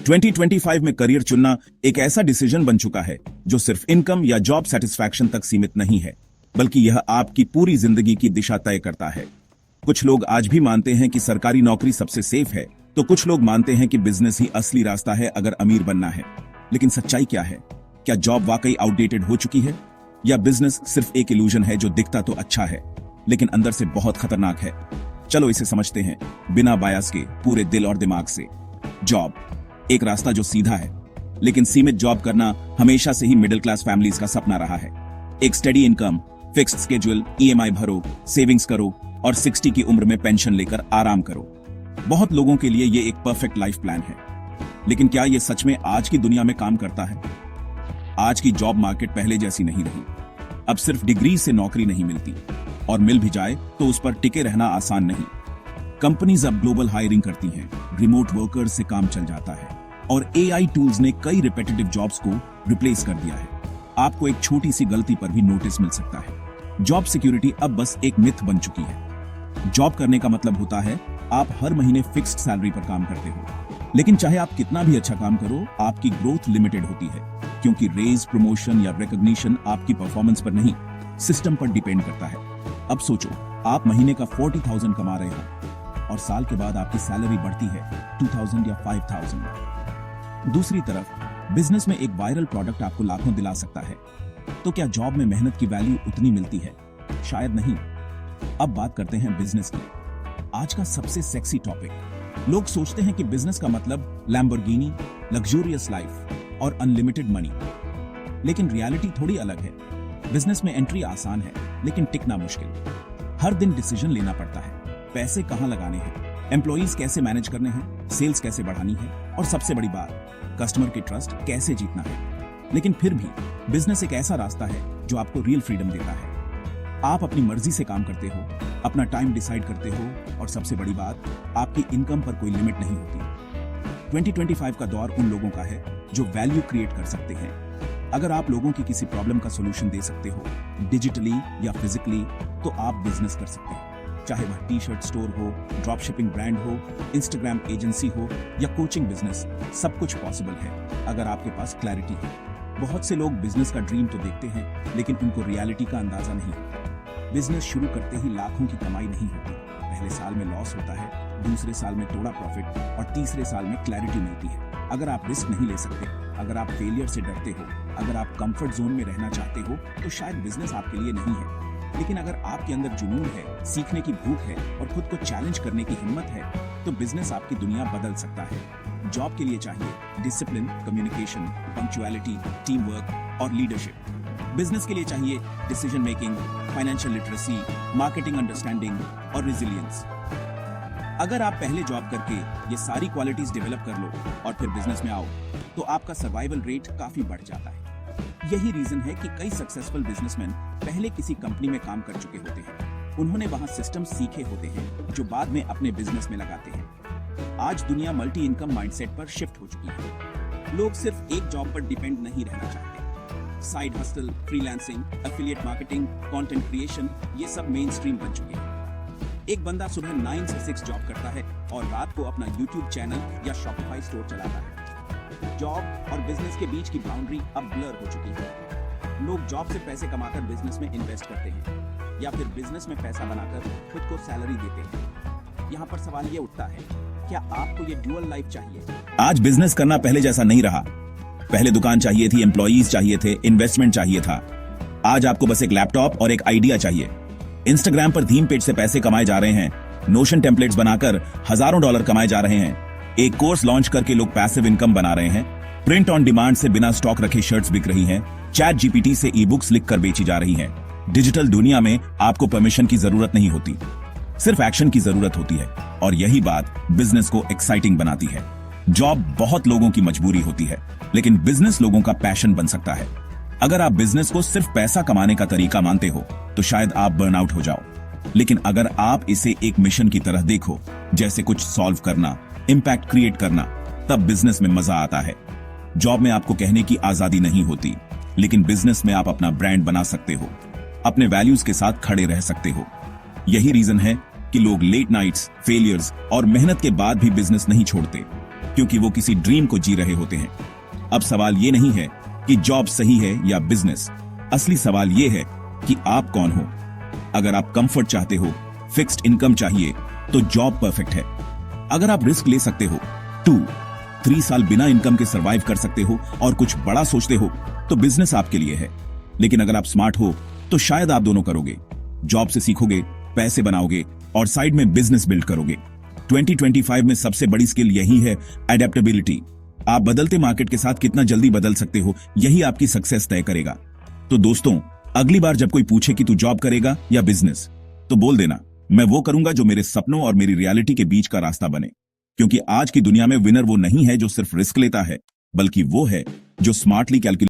2025 में करियर चुनना एक ऐसा डिसीजन बन चुका है जो सिर्फ इनकम या जॉब सेटिस्फैक्शन तक सीमित नहीं है, बल्कि यह आपकी पूरी जिंदगी की दिशा तय करता है। कुछ लोग आज भी मानते हैं कि सरकारी नौकरी सबसे सेफ है, तो कुछ लोग मानते हैं कि बिजनेस ही असली रास्ता है अगर अमीर बनना है। लेकिन सच्चाई क्या है? क्या जॉब वाकई आउटडेटेड हो चुकी है, या बिजनेस सिर्फ एक इल्यूजन है जो दिखता तो अच्छा है लेकिन अंदर से बहुत खतरनाक है? चलो इसे समझते हैं बिना बायस के, पूरे दिल और दिमाग से। जॉब एक रास्ता जो सीधा है, लेकिन सीमित जॉब करना हमेशा से ही मिडिल क्लास फैमिलीज का सपना रहा है। एक steady income, fixed schedule, EMI भरो, सेविंग्स करो और 60 की उम्र में पेंशन लेकर आराम करो। बहुत लोगों के लिए ये एक परफेक्ट लाइफ प्लान है। लेकिन क्या ये सच में आज की दुनिया में काम करता है? आज की जॉब मार्केट पहले जैसी नहीं रही। अब सिर्फ डिग्री से नौकरी नहीं मिलती, और मिल भी जाए तो उस पर टिके रहना आसान नहीं। कंपनीज अब ग्लोबल हायरिंग करती हैं, रिमोट वर्कर्स से काम चल जाता है, और एआई टूल्स ने कई रिपीटेटिव जॉब्स को रिप्लेस कर दिया है। आपको एक छोटी सी गलती पर भी नोटिस मिल सकता है। जॉब सिक्योरिटी अब बस एक मिथ बन चुकी है। जॉब करने का मतलब होता है आप हर महीने फिक्स्ड सैलरी पर काम करते हो। लेकिन चाहे आप कितना भी अच्छा काम करो, आपकी ग्रोथ लिमिटेड होती है, क्योंकि रेज, प्रमोशन या रिकॉग्निशन आपकी परफॉर्मेंस पर नहीं, सिस्टम पर डिपेंड करता है। अब सोचो, आप महीने का 40,000 कमा रहे हो और साल के बाद आपकी सैलरी बढ़ती है 2,000 या 5,000। दूसरी तरफ बिजनेस में एक वायरल प्रोडक्ट आपको लाखों दिला सकता है। तो क्या जॉब में मेहनत की वैल्यू उतनी मिलती है? शायद नहीं। अब बात करते हैं बिजनेस की, आज का सबसे सेक्सी टॉपिक। लोग सोचते हैं कि बिजनेस का मतलब लैम्बोर्गिनी, लग्जूरियस लाइफ और अनलिमिटेड मनी। लेकिन रियलिटी थोड़ी अलग है। बिजनेस में एंट्री आसान है, लेकिन टिकना मुश्किल। हर दिन डिसीजन लेना पड़ता है। पैसे कहां लगाने हैं, एम्प्लॉइज कैसे मैनेज करने हैं, सेल्स कैसे बढ़ानी है, और सबसे बड़ी बात, कस्टमर की ट्रस्ट कैसे जीतना है। लेकिन फिर भी बिजनेस एक ऐसा रास्ता है जो आपको रियल फ्रीडम देता है। आप अपनी मर्जी से काम करते हो, अपना टाइम डिसाइड करते हो, और सबसे बड़ी बात, आपकी इनकम पर कोई लिमिट नहीं होती। 2025 का दौर उन लोगों का है जो वैल्यू क्रिएट कर सकते हैं। अगर आप लोगों की किसी प्रॉब्लम का सॉल्यूशन दे सकते हो, डिजिटली या फिजिकली, तो आप बिजनेस कर सकते हैं। चाहे वह टी शर्ट स्टोर हो, ड्रॉप शिपिंग ब्रांड हो, इंस्टाग्राम एजेंसी हो या कोचिंग बिजनेस, सब कुछ पॉसिबल है अगर आपके पास क्लैरिटी है। बहुत से लोग बिजनेस का ड्रीम तो देखते हैं, लेकिन उनको रियलिटी का अंदाजा नहीं होता। बिजनेस शुरू करते ही लाखों की कमाई नहीं होती। पहले साल में लॉस होता है, दूसरे साल में थोड़ा प्रॉफिट, और तीसरे साल में क्लैरिटी मिलती है। अगर आप रिस्क नहीं ले सकते, अगर आप फेलियर से डरते हो, अगर आप कंफर्ट जोन में रहना चाहते हो, तो शायद बिजनेस आपके लिए नहीं है। लेकिन अगर आपके अंदर जुनून है, सीखने की भूख है और खुद को चैलेंज करने की हिम्मत है, तो बिजनेस आपकी दुनिया बदल सकता है। जॉब के लिए चाहिए discipline, communication, punctuality, team work और लीडरशिप। बिजनेस के लिए चाहिए decision making, financial literacy, marketing understanding और रेजिलियंस। अगर आप पहले जॉब करके ये सारी क्वालिटीज डेवलप कर लो और फिर बिजनेस में आओ, तो आपका सर्वाइवल रेट काफी बढ़ जाता है। यही रीजन है कि कई सक्सेसफुल बिजनेसमैन पहले किसी कंपनी में काम कर चुके होते हैं। उन्होंने वहां सिस्टम सीखे होते हैं जो बाद में अपने बिजनेस में लगाते हैं। आज दुनिया मल्टी इनकम माइंडसेट पर शिफ्ट हो चुकी है। लोग सिर्फ एक जॉब पर डिपेंड नहीं रहना चाहते। Side hustle, freelancing, affiliate marketing, content creation, ये सब मेन स्ट्रीम बन चुके हैं। एक बंदा सुबह 9 से 6 जॉब करता है और रात को अपना यूट्यूब चैनल या शॉपिफाई स्टोर चलाता है। जॉब और बिजनेस के बीच की बाउंड्री अब ब्लर हो चुकी है। लोग जॉब से पैसे कमाकर बिजनेस में इन्वेस्ट करते हैं, या फिर बिजनेस में पैसा बनाकर खुद को सैलरी देते हैं। यहाँ पर सवाल ये उठता है, क्या आपको ये ड्यूअल लाइफ चाहिए? आज बिजनेस करना पहले जैसा नहीं रहा। पहले दुकान चाहिए थी, एम्प्लॉइज चाहिए थे, इन्वेस्टमेंट चाहिए था। आज आपको बस एक लैपटॉप और एक आइडिया चाहिए। इंस्टाग्राम पर थीम पेज से पैसे कमाए जा रहे हैं, नोशन टेम्पलेट्स बनाकर हजारों डॉलर कमाए जा रहे हैं, एक कोर्स लॉन्च करके लोग पैसिव इनकम बना रहे हैं, प्रिंट ऑन डिमांड से बिना स्टॉक रखे शर्ट्स बिक रही हैं, चैट जीपीटी से ई बुक्स लिखकर बेची जा रही हैं। डिजिटल दुनिया में आपको परमिशन की जरूरत नहीं होती, सिर्फ एक्शन की जरूरत होती है, और यही बात बिजनेस को एक्साइटिंग बनाती है। जॉब बहुत लोगों की मजबूरी होती है, लेकिन बिजनेस लोगों का पैशन बन सकता है। अगर आप बिजनेस को सिर्फ पैसा कमाने का तरीका मानते हो, तो शायद आप बर्नआउट हो जाओ। लेकिन अगर आप इसे एक मिशन की तरह देखो, जैसे कुछ सॉल्व करना, इंपैक्ट क्रिएट करना, तब बिजनेस में मजा आता है। जॉब में आपको कहने की आजादी नहीं होती, लेकिन बिजनेस में आप अपना ब्रांड बना सकते हो, अपने वैल्यूज के साथ खड़े रह सकते हो। यही रीजन है कि लोग लेट नाइट्स, फेलियर्स और मेहनत के बाद भी बिजनेस नहीं छोड़ते। क्योंकि वो किसी ड्रीम को जी रहे होते हैं। अब सवाल ये नहीं है कि जॉब सही है या बिजनेस, असली सवाल ये है कि आप कौन हो। अगर आप कंफर्ट चाहते हो, फिक्स्ड इनकम चाहिए, तो जॉब परफेक्ट है। अगर आप रिस्क ले सकते हो, 2-3 साल बिना इनकम के सरवाइव कर सकते हो और कुछ बड़ा सोचते हो, तो बिजनेस आपके लिए है। लेकिन अगर आप स्मार्ट हो तो शायद आप दोनों करोगे। जॉब से सीखोगे, पैसे बनाओगे और साइड में बिजनेस बिल्ड करोगे। 2025 में सबसे बड़ी स्किल यही है, एडेप्टेबिलिटी। आप बदलते मार्केट के साथ कितना जल्दी बदल सकते हो, यही आपकी सक्सेस तय करेगा। तो दोस्तों, अगली बार जब कोई पूछे कि तू जॉब करेगा या बिजनेस, तो बोल देना, मैं वो करूंगा जो मेरे सपनों और मेरी रियलिटी के बीच का रास्ता बने। क्योंकि आज की दुनिया में विनर वो नहीं है जो सिर्फ रिस्क लेता है, बल्कि वो है जो स्मार्टली कैलकुलेट